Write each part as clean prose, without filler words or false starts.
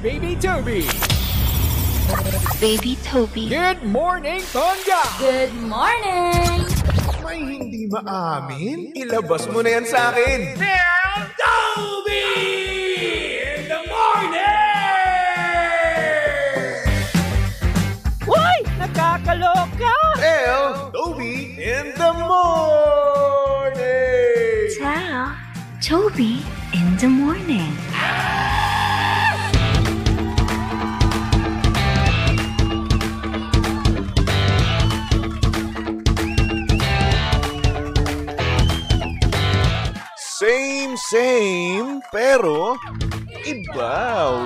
Baby Toby. Baby Toby. Good morning, Tonga. Good morning! May hindi maamin? Ilabas mo na yan sa akin. Toby in the morning. Uy! Nakakaloka! Toby in the morning. Ciao, Toby in the morning. Same, pero iba.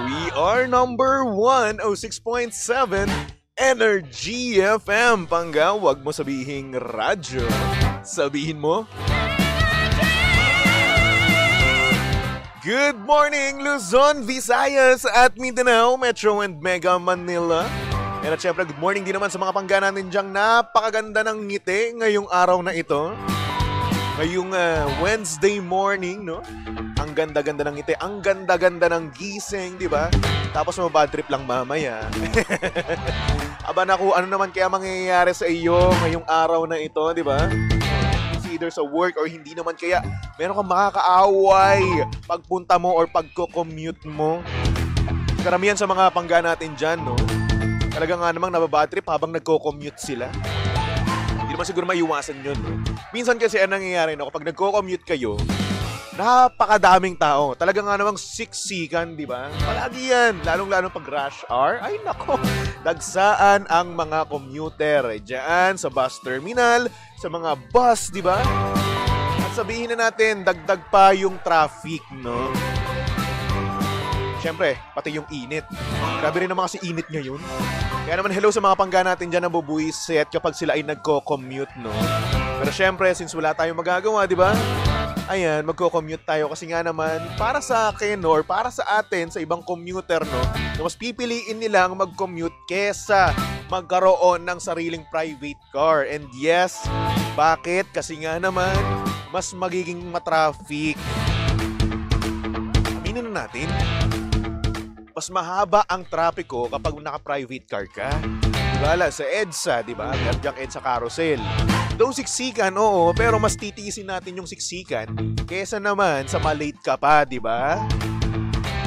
We are number 106.7 Energy FM. Pangga, wag mo sabihin radyo. Sabihin mo, good morning, Luzon, Visayas at Mindanao, Metro and Mega Manila. And at syempre, good morning din naman sa mga pangga natin dyang napakaganda ng ngiti ngayong araw na ito. Ngayong Wednesday morning, no? Ang ganda-ganda ng ngiti, ang ganda-ganda ng gising, di ba? Tapos mabad trip lang mamaya. Aba naku, ano naman kaya mangyayari sa iyo ngayong araw na ito, di ba? It's either sa work or hindi naman kaya meron kang makakaaway pagpunta mo or pagko-commute mo. Karamihan sa mga pangga natin dyan, no? Talaga nga namang nababad trip habang nagko-commute sila. Hindi naman siguro maiwasan yun, no? Minsan kasi ang nangyayari, no, kapag nagko-commute kayo, napakadaming tao. Talaga nga namang siksikan, di ba? Palagi yan. Lalong-lalong pag rush hour. Ay, nako. Dagsaan ang mga commuter. Diyan, sa bus terminal, sa mga bus, di ba? At sabihin na natin, dagdag pa yung traffic, no? Siyempre, pati yung init. Grabe rin naman kasi init ngayon. Kaya naman hello sa mga pangga natin dyan na bubuisit kapag sila ay nagko-commute, no? Pero siyempre, since wala tayong magagawa, di ba? Ayan, magko-commute tayo kasi nga naman, para sa akin, no, or para sa atin, sa ibang commuter, no, na mas pipiliin nilang mag-commute kesa magkaroon ng sariling private car. And yes, bakit? Kasi nga naman, mas magiging matraffic. Aminin na natin, mas mahaba ang trapiko kapag naka-private car ka. Diba, sa EDSA, diba? Meron diyang EDSA carousel. Though siksikan, oo, pero mas titiisin natin yung siksikan kesa naman sa malate ka pa, diba?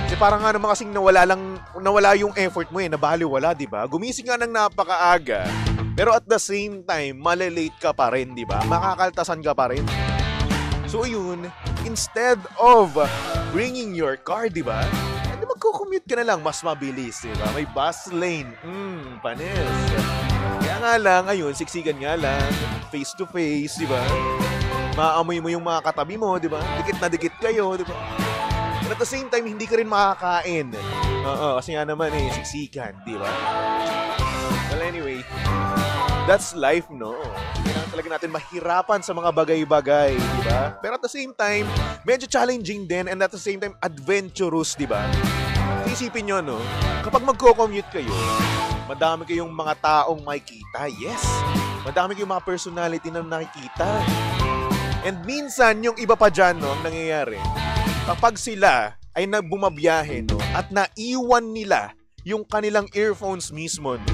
Kasi parang nga naman kasing nawala yung effort mo nabaliwala, diba? Gumising nga ng napakaaga, pero at the same time, malilate ka pa rin, diba? Makakaltasan ka pa rin. So yun, instead of bringing your car, diba? Magko-commute ka na lang, mas mabilis, diba? May bus lane. Panis. Kaya nga lang, ayun, siksikan nga lang, face to face, diba? Maamoy mo yung mga katabi mo, diba? Dikit na dikit kayo, diba? But at the same time, hindi ka rin makakain. Kasi nga naman siksikan, diba? Well, anyway, that's life, no? Kailangan talaga natin mahirapan sa mga bagay-bagay, diba? Pero at the same time, medyo challenging din and at the same time, adventurous, diba? Isipin nyo, no? Kapag magko-commute kayo, madami kayong mga taong makikita. Yes! Madami kayong mga personality na nakikita. And minsan, yung iba pa dyan, no, ang nangyayari, kapag sila ay nagbumabiyahe, no, at naiwan nila yung kanilang earphones mismo, no,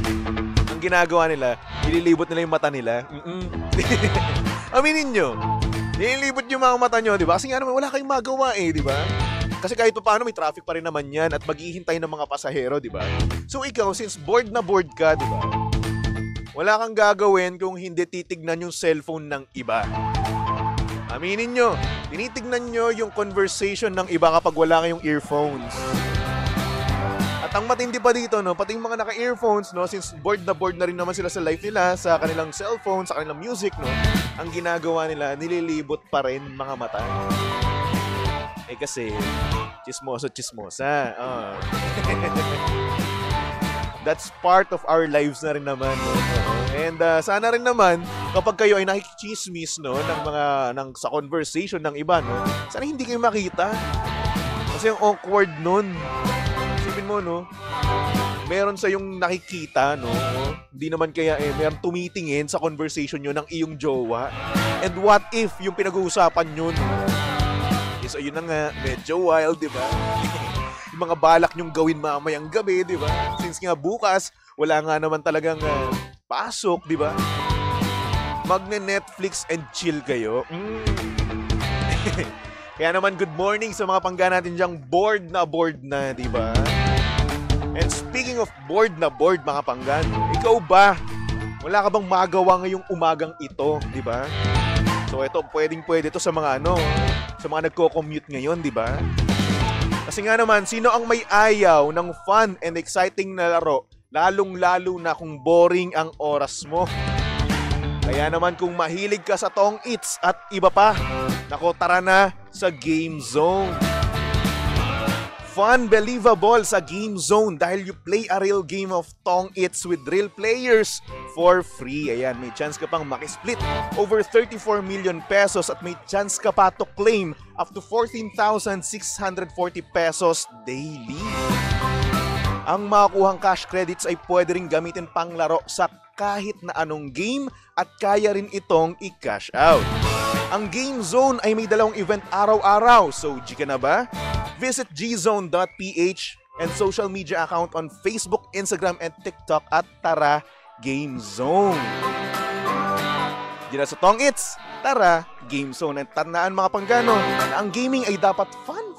ang ginagawa nila, nililibot nila yung mata nila. Aminin nyo, nililibot yung mga mata nyo, di ba? Kasi nga naman, wala kayong magawa di ba? Kasi kahit pa paano, may traffic pa rin naman yan at maghihintay ng mga pasahero, di ba? So ikaw, since bored na bored ka, di ba? Wala kang gagawin kung hindi titignan yung cellphone ng iba. Aminin nyo, tinitignan nyo yung conversation ng iba kapag wala kayong earphones. At ang matindi pa dito, no, pati yung mga naka-earphones, no, since bored na rin naman sila sa life nila, sa kanilang cellphone, sa kanilang music, no, ang ginagawa nila, nililibot pa rin mga mata. Kasi, chismosa. That's part of our lives na rin naman. No? And sana rin naman, kapag kayo ay nakikichismis, no, sa conversation ng iba, no, sana hindi kayo makita. Kasi yung awkward nun. Isipin mo, no, meron sa yung nakikita, no, hindi naman kaya meron tumitingin sa conversation nyo ng iyong jowa. And what if yung pinag-uusapan nyo, no? So yun na nga, medyo wild, di ba? yung mga balak nyong gawin mamayang gabi, di ba? Since nga bukas, wala nga naman talagang pasok, di ba? Magne-Netflix and chill kayo. Kaya naman, good morning sa mga pangga natin dyang bored na, di ba? And speaking of bored mga panggan, ikaw ba? Wala ka bang magawa ngayong umagang ito, di ba? So ito, pwede to sa mga sa mga nagko-commute ngayon, di ba? Kasi nga naman, sino ang may ayaw ng fun and exciting na laro, lalong-lalo na kung boring ang oras mo? Kaya naman kung mahilig ka sa Tong Its at iba pa, nako tara na sa Game Zone. Fun, believable sa Game Zone dahil you play a real game of Tong Its with real players for free. Ayan, may chance ka pang makisplit over 34 million pesos at may chance ka pa to claim up to 14,640 pesos daily. Ang makukuhang cash credits ay pwede rin gamitin pang laro sa kahit na anong game at kaya rin itong i-cash out. Ang Game Zone ay may dalawang event araw-araw. So, G ka na ba? Visit gzone.ph and social media account on Facebook, Instagram, and TikTok at Tara Game Zone. Diyan sa Tong Its, Tara Game Zone. At tandaan mga panggano, na ang gaming ay dapat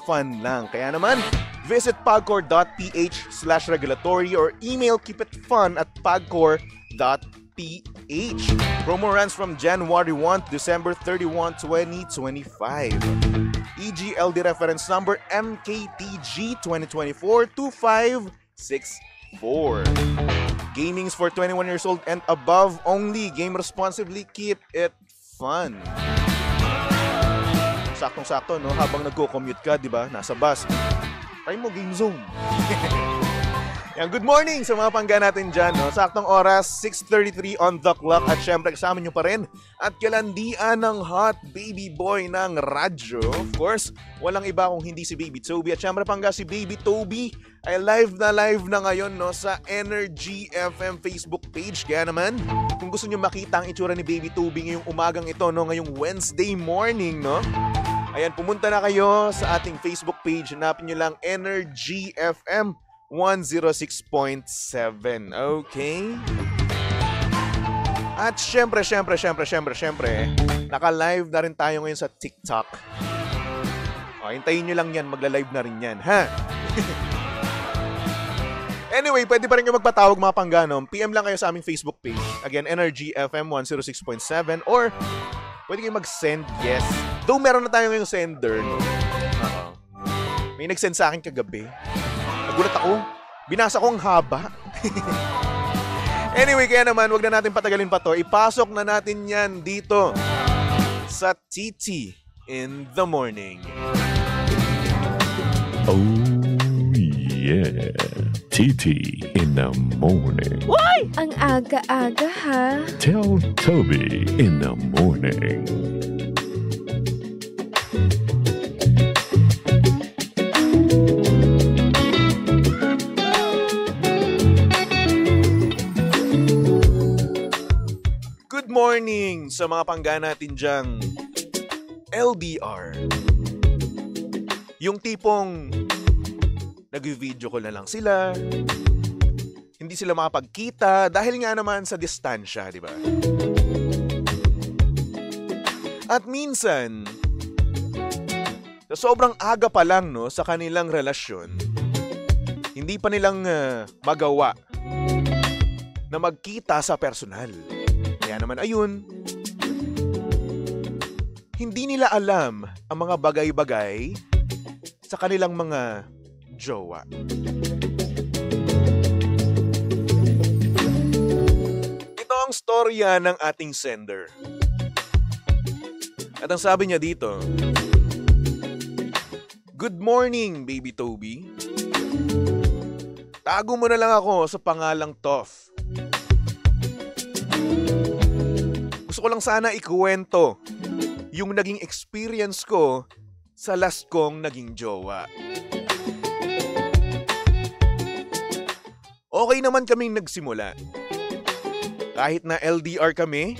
fun lang. Kaya naman, visit pagcore.ph/regulatory or email keepitfun@pagcore.ph. Promo runs from January 1 to December 31, 2025. EGLD reference number MKTG 2024-2564. Gaming's for 21 years old and above only. Game responsibly. Keep it fun. Saktong-sakto, no? Habang nagko-commute ka, di ba? Nasa bus. Try mo Game Zone. Yan, good morning sa mga pangga natin dyan. No? Saktong oras, 6:33 on the clock. At syempre, kasama nyo pa rin. At kalandian ng hot baby boy ng radyo. Of course, walang iba kung hindi si Baby Toby. At syempre, pangga si Baby Toby ay live na ngayon, no, sa Energy FM Facebook page. Kaya naman, kung gusto nyo makita ang itsura ni Baby Toby ngayong umagang ito, no, ngayong Wednesday morning, no? Ayan, pumunta na kayo sa ating Facebook page. Hanapin nyo lang Energy FM 106.7. Okay? At syempre, naka-live na rin tayo ngayon sa TikTok. O, hintayin nyo lang yan, magla-live na rin yan, ha? Anyway, pwede pa rin kayo magpatawag mga pangganom. PM lang kayo sa aming Facebook page. Again, Energy FM 106.7 or pwede kayo mag-send yes. Though meron na tayo ngayong sender, no? May nag-send sa akin kagabi. Nagulat ako. Binasa ko ang haba. Anyway, kaya naman, wag na natin patagalin pa to. Ipasok na natin yan dito sa TT in the morning. Oh, yeah. TT in the morning. Why? Ang aga-aga ha. Tell Toby in the morning. Good morning sa mga pangga natin dyang LDR. Yung tipong nag-video ko na lang sila, hindi sila makapagkita dahil nga naman sa distansya, di ba? At minsan, sa sobrang aga pa lang, no, sa kanilang relasyon, hindi pa nilang magawa na magkita sa personal. Kaya naman ayun, hindi nila alam ang mga bagay-bagay sa kanilang mga jowa. Ito ang storya ng ating sender. At ang sabi niya dito, "Good morning, Baby Toby. Tago mo na lang ako sa pangalang Toff. Gusto ko lang sana ikuwento yung naging experience ko sa last kong naging jowa. Okay naman kaming nagsimula. Kahit na LDR kami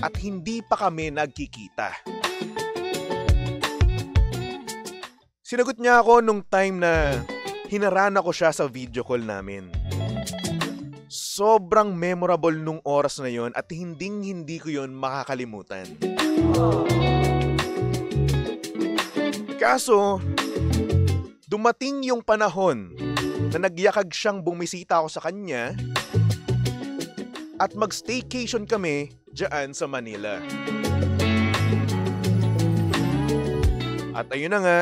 at hindi pa kami nagkikita. Si Sinagot niya ako nung time na hinarana ko siya sa video call namin. Sobrang memorable nung oras na yon at hindi ko yon makakalimutan. Kaso, dumating yung panahon na nagyakag siyang bumisita ako sa kanya at mag-staycation kami dyan sa Manila. At ayun na nga,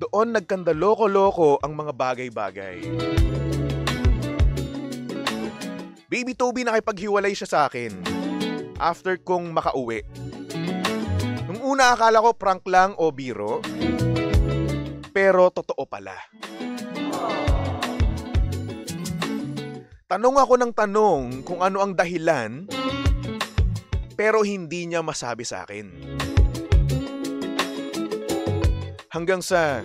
doon nagkanda loko-loko ang mga bagay-bagay. Baby Toby, nakipaghiwalay siya sa akin after kong makauwi. Nung una akala ko prank lang o biro, pero totoo pala. Tanong ako ng tanong kung ano ang dahilan, pero hindi niya masabi sa akin. Hanggang sa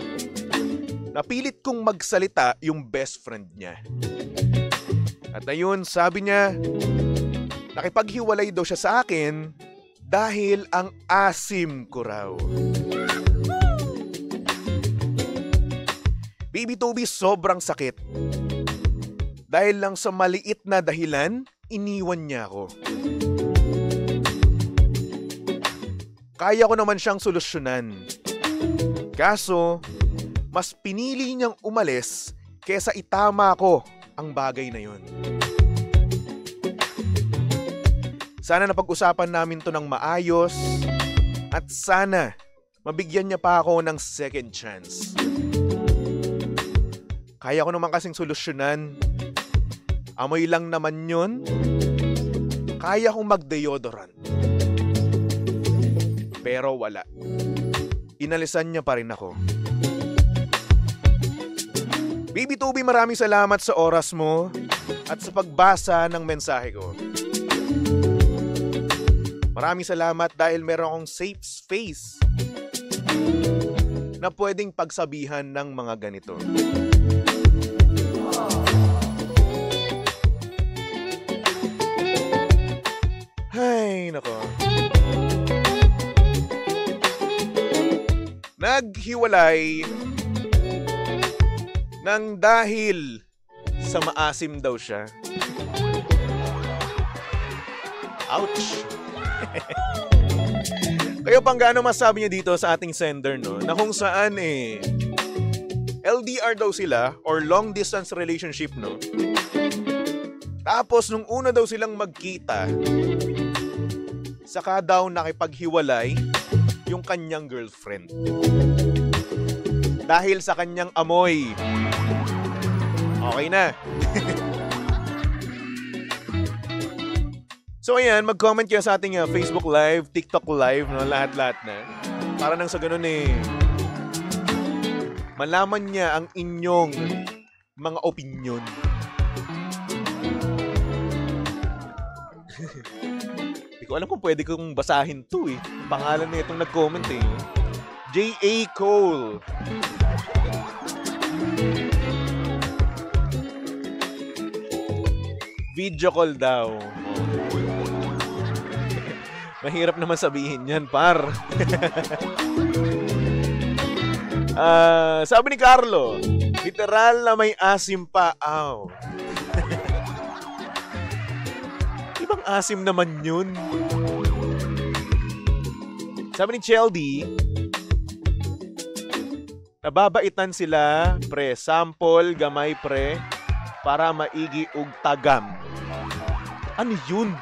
napilit kong magsalita yung best friend niya. At ayun, sabi niya, nakipaghiwalay daw siya sa akin dahil ang asim ko raw. Baby Toby, sobrang sakit. Dahil lang sa maliit na dahilan, iniwan niya ako. Kaya ko naman siyang solusyonan. Kaso, mas pinili niyang umalis kesa itama ko ang bagay na yun. Sana napag-usapan namin to ng maayos at sana mabigyan niya pa ako ng second chance. Kaya ko naman kasing solusyonan. Amoy lang naman yun. Kaya kong mag-deodorant. Pero wala. Inalisan niya pa rin ako. Baby Toby, maraming salamat sa oras mo at sa pagbasa ng mensahe ko. Maraming salamat dahil meron akong safe space na pwedeng pagsabihan ng mga ganito. Ay, nako. Naghiwalay nang dahil sa maasim daw siya. Ouch! Kayo pang gaano masabi niyo dito sa ating sender, no? Na kung saan LDR daw sila or long distance relationship, no? Tapos nung una daw silang magkita, saka daw nakipaghiwalay yung kanyang girlfriend. Dahil sa kanyang amoy. Okay na. So ayan, mag-comment kayo sa ating Facebook Live, TikTok Live, no? Lahat-lahat na. Para nang sa ganun malaman niya ang inyong mga opinion. Hindi ko alam kung pwede kong basahin to Pangalan na itong nag-comment J.A. Cole. Video call daw. Mahirap naman sabihin yan, par. Sabi ni Carlo, literal na may asim pa. Aw. Ibang asim naman yun. Sabi ni Cheldy, nababaitan sila, pre. Sample, gamay, pre. Para maigi ug tagam. Ano yun?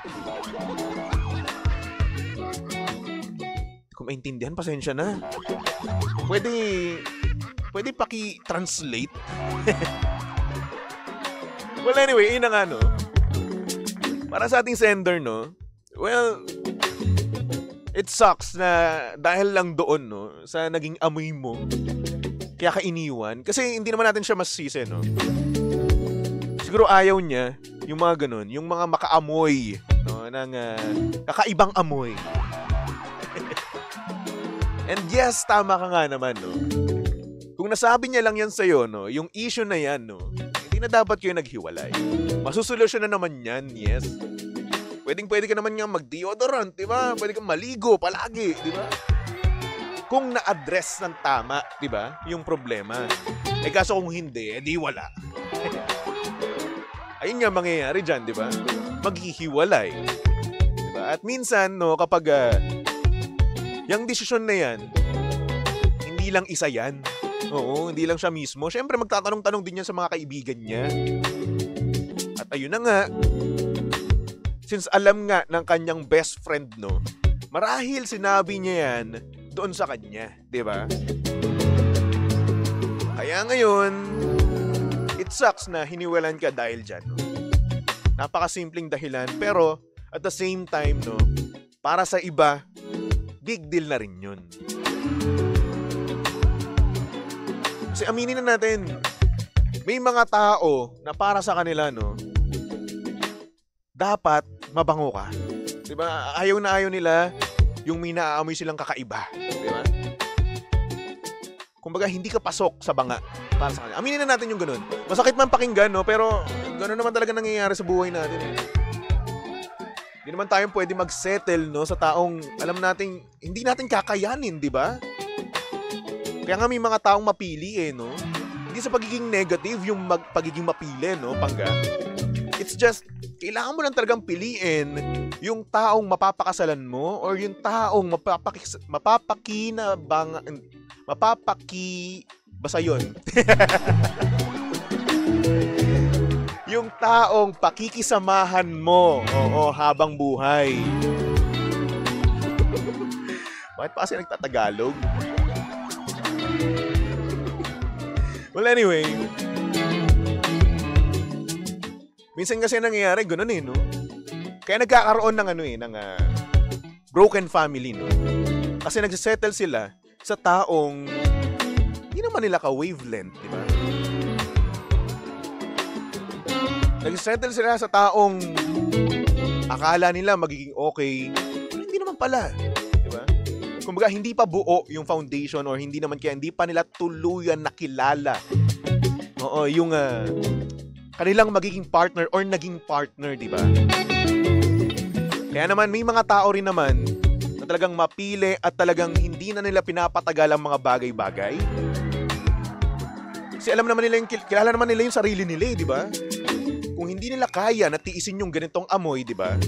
Kung maintindihan, pasensya na. Pwede paki-translate. Well, anyway, yun na nga, no? Para sa ating sender, no? Well, it sucks na dahil lang doon, no? Sa naging amoy mo, kaya ka iniwan. Kasi hindi naman natin siya masisisi, no? Siguro ayaw niya yung mga ganun, yung mga makaamoy, no? Ng kakaibang amoy. And yes, tama ka nga naman, no? Kung nasabi niya lang yan sa'yo, no? Yung issue na yan, no? Hindi na dapat kayo naghiwalay. Masusolusyon na naman yan, yes. Pwede ka naman nga mag-deodorant, di ba? Pwede kang maligo palagi, di ba? kung na-address ng tama, di ba? Yung problema. Kaso kung hindi, di wala. Ayun nga mangyayari dyan, di ba? Maghihiwalay. Di ba? At minsan, no, kapag yung desisyon na yan, hindi lang isa yan. Oo, hindi lang siya mismo. Siyempre, magtatanong-tanong din yan sa mga kaibigan niya. At ayun na nga, since alam nga ng kanyang best friend, no, marahil sinabi niya yan doon sa kanya, di ba? Kaya ngayon, it sucks na hiniwalan ka dahil dyan, no? Napakasimpleng dahilan, pero at the same time, no, para sa iba, big deal na rin yun. Kasi aminin na natin, may mga tao na para sa kanila, no, dapat mabango ka. Diba? Ayaw na ayaw nila yung may naaamoy silang kakaiba. Diba? Kumbaga, hindi ka pasok sa banga para sa kanila. Aminin na natin yung ganun. Masakit man pakinggan, no? Pero ganun naman talaga nangyayari sa buhay natin. Eh. Hindi naman tayo pwede mag-settle, no, sa taong alam nating hindi natin kakayanin, di ba? Kaya nga may mga taong mapili, eh, no? Hindi sa pagiging negative yung pagiging mapili, no, Pangga? It's just, kailangan mo lang talagang piliin yung taong mapapakasalan mo or yung taong basta yun. Yung taong pakikisamahan mo, oo, habang buhay. Bakit pa kasi nagtatagalog? Well, anyway, minsan kasi nangyayari ganoon, eh, no? Kaya nagkakaroon ng broken family, no? Kasi nagsisettle sila sa taong hindi naman nila ka-wavelength, di ba? Nagsisettle sila sa taong akala nila magiging okay, pero hindi naman pala, di ba? Kumbaga, hindi pa buo yung foundation or hindi pa nila tuluyan nakilala. Oo, yung kanilang magiging partner or naging partner, di ba? Kaya naman, may mga tao rin naman na talagang mapili at talagang hindi na nila pinapatagal ang mga bagay-bagay. Kasi alam naman nila kilala naman nila yung sarili nila, di ba? Kung hindi nila kaya na tiisin yung ganitong amoy, di ba?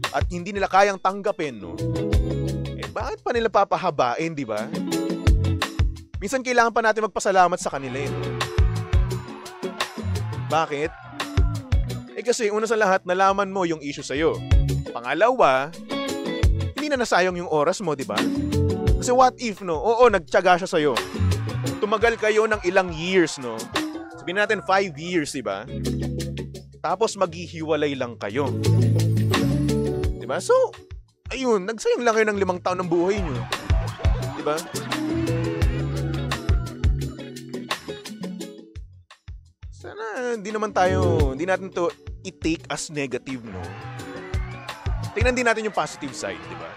At hindi nila kayang tanggapin, no? Bakit pa nila papahabain, di ba? Minsan kailangan pa natin magpasalamat sa kanila, eh. Bakit? Kasi una sa lahat, nalaman mo yung issue sa'yo. Pangalawa, hindi na nasayang yung oras mo, di ba? Kasi what if, no? Oo, nagtiyaga siya sa'yo. Tumagal kayo ng ilang years, no? Sabihin natin 5 years, di ba? Tapos maghihiwalay lang kayo. Di ba? So, ayun, nagsayang lang kayo ng 5 taon ng buhay nyo. Di ba? Sana hindi natin to i-take as negative, no? Tingnan din natin yung positive side, di ba?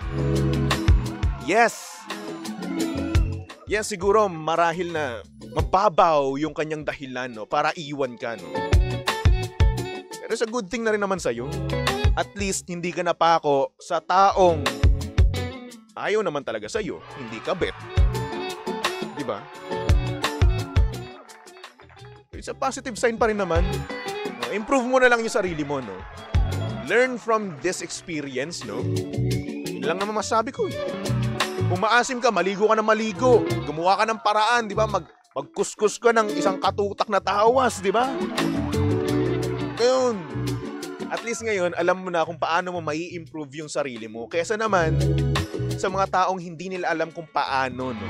Yes, siguro marahil na mababaw yung kanyang dahilan, no, para iwan ka, no? Pero sa good thing na rin naman sa'yo. At least, hindi ka napako sa taong ayaw naman talaga sa'yo. Hindi ka bet. Diba? It's a positive sign pa rin naman. Improve mo na lang yung sarili mo, no? Learn from this experience, no? Yun lang naman masabi ko, eh. Kung maasim ka, maligo ka na maligo. Gumawa ka ng paraan, di ba? Magkuskus ka ng isang katutak na tawas, di ba? Ngayon, at least ngayon, alam mo na kung paano mo mai-improve yung sarili mo. Kaysa naman, sa mga taong hindi nila alam kung paano, no?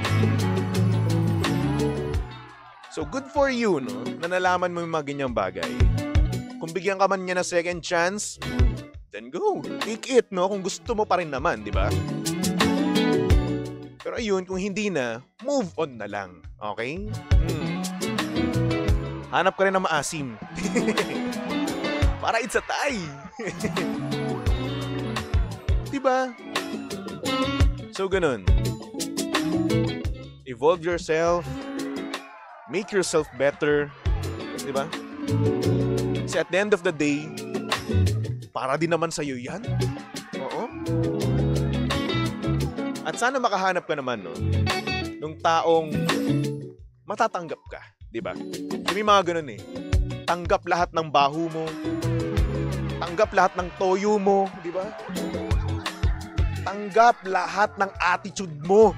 So, good for you, no? Na nalaman mo yung mga ganyang bagay. Kung bigyan ka man niya na second chance, then go. Take it, no? Kung gusto mo pa rin naman, di ba? Pero ayun, kung hindi na, move on na lang. Okay? Hanap ka rin na maasim. Para it's a tie. Diba? So, ganun. Evolve yourself. Make yourself better. Diba? Kasi at the end of the day, para din naman sa'yo yan. Oo. At sana makahanap ka naman, no, nung taong matatanggap ka, di ba? May mga ganun eh. Tanggap lahat ng baho mo. Tanggap lahat ng toyo mo, di ba? Tanggap lahat ng attitude mo.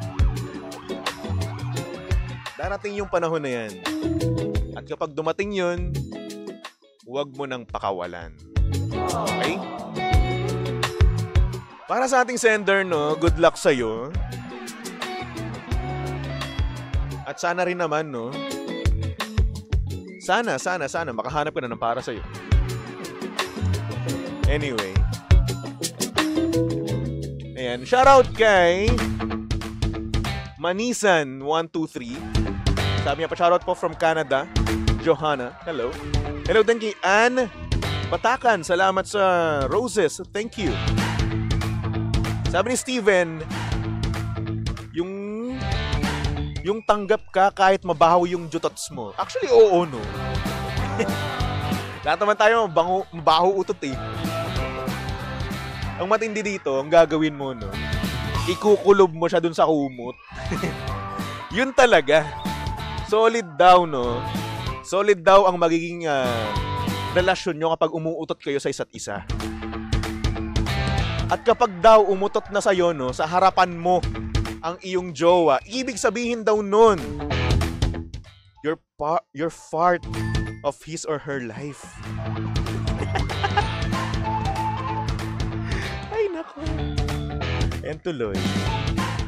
Darating yung panahon na yan. At kapag dumating yun, huwag mo nang pakawalan. Okay? Para sa ating sender, no, good luck sa'yo. At sana rin naman, no, sana makahanap ka na ng para sa'yo. Anyway. Ayan. Shoutout kay Manisan123. Sabi niya pa, shoutout po from Canada. Johanna. Hello. Hello din kay Anne Batakan. Salamat sa roses. Thank you. Sabi ni Steven, yung tanggap ka kahit mabaho yung jutots mo. Actually, oo, no? Lahat naman tayo mabaho utot eh. Ang matindi dito, ang gagawin mo, no? Ikukulob mo siya dun sa kumot. Yun talaga. Solid daw, no? Solid daw ang magiging relasyon nyo kapag umuutot kayo sa isa't isa. At kapag daw umutot na sa'yo, no, sa harapan mo ang iyong jowa, ibig sabihin daw nun, you're part of his or her life. Ay, naku. And tuloy,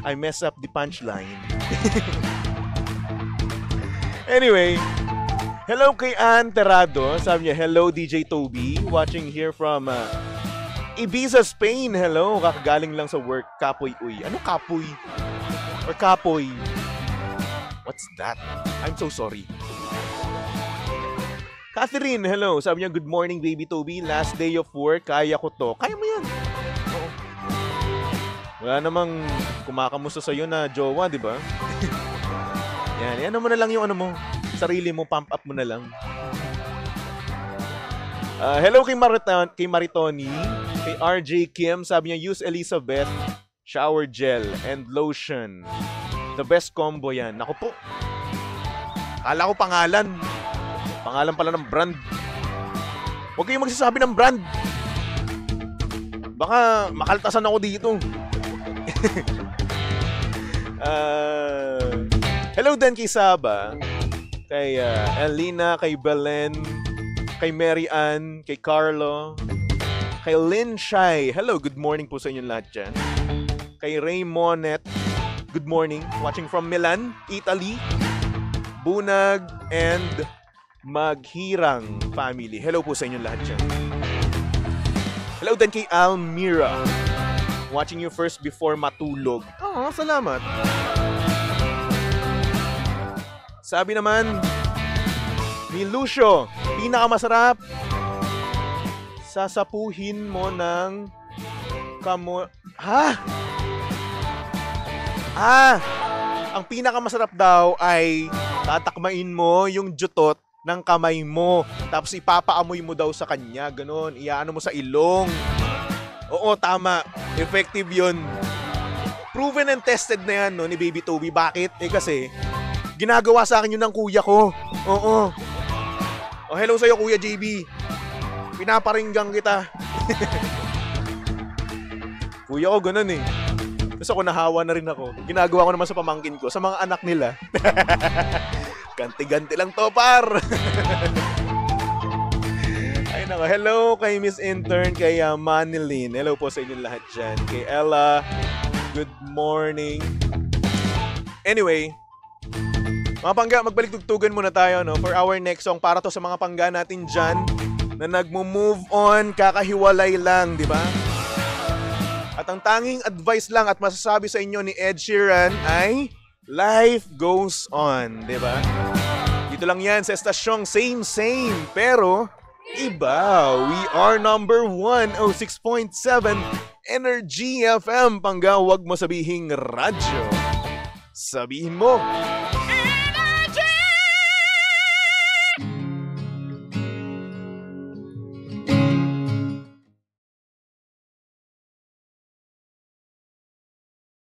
I mess up the punchline. Anyway, hello kay Ann Terrado. Sabi niya, hello DJ Toby. Watching here from Ibiza, Spain. Hello. Kakagaling lang sa work. Kapoy, uy. Ano kapoy? Or kapoy? What's that? I'm so sorry. Catherine, hello. Sabi niya, good morning, baby Toby. Last day of work. Kaya ko to. Kaya mo yan. Oo. Wala namang kumakamusta sa'yo na jowa, di ba? Yan mo na lang yung ano mo. Sarili mo, pump up mo na lang. Hello kay Maritoni. Kay RJ Kim, sabi niya, use Elizabeth shower gel and lotion. The best combo yan. Naku po. Kala ko pangalan. Pangalan pala ng brand. Huwag kayong magsasabi ng brand. Baka makaltasan ako dito. Hello din kay Saba. Kay Elena, kay Belen, kay Mary Ann, kay Carlo, kay Lynn Shai. Hello, good morning po sa inyong lahat dyan. Kay Raymonet, good morning. Watching from Milan, Italy. Bunag and Maghirang family. Hello po sa inyong lahat dyan. Hello din kay Almira. Watching you first before matulog. Oh, salamat. Sabi naman ni Lucio, pinakamasarap, sasapuhin mo ng ang pinakamasarap daw ay tatakmain mo yung jutot ng kamay mo. Tapos ipapaamoy mo daw sa kanya. Ganon. Iyaano mo sa ilong. Oo, tama. Effective yun. Proven and tested na yan, no, ni Baby Toby. Bakit? Kasi ginagawa sa akin yun ng kuya ko. Oo. Oh, hello sa'yo, Kuya JB. Pinaparinggang kita. Kuya ko, ganun eh. Tapos ako nahawa na rin ako. Ginagawa ko naman sa pamangkin ko, sa mga anak nila. Ganti-ganti lang to, par. Ay nako, hello kay Miss Intern, kay Manilyn. Hello po sa inyong lahat dyan. Kay Ella, good morning. Anyway, mga pangga, magbalik-tugtugan muna tayo, no, for our next song. Para to sa mga pangga natin dyan na nagmo-move on, kakahiwalay lang, di ba? At ang tanging advice lang at masasabi sa inyo ni Ed Sheeran ay life goes on, di ba? Dito lang yan sa estasyong same, pero iba. We are number 106.7 Energy FM. Pangga, wag mo sabihing radyo. Sabihin mo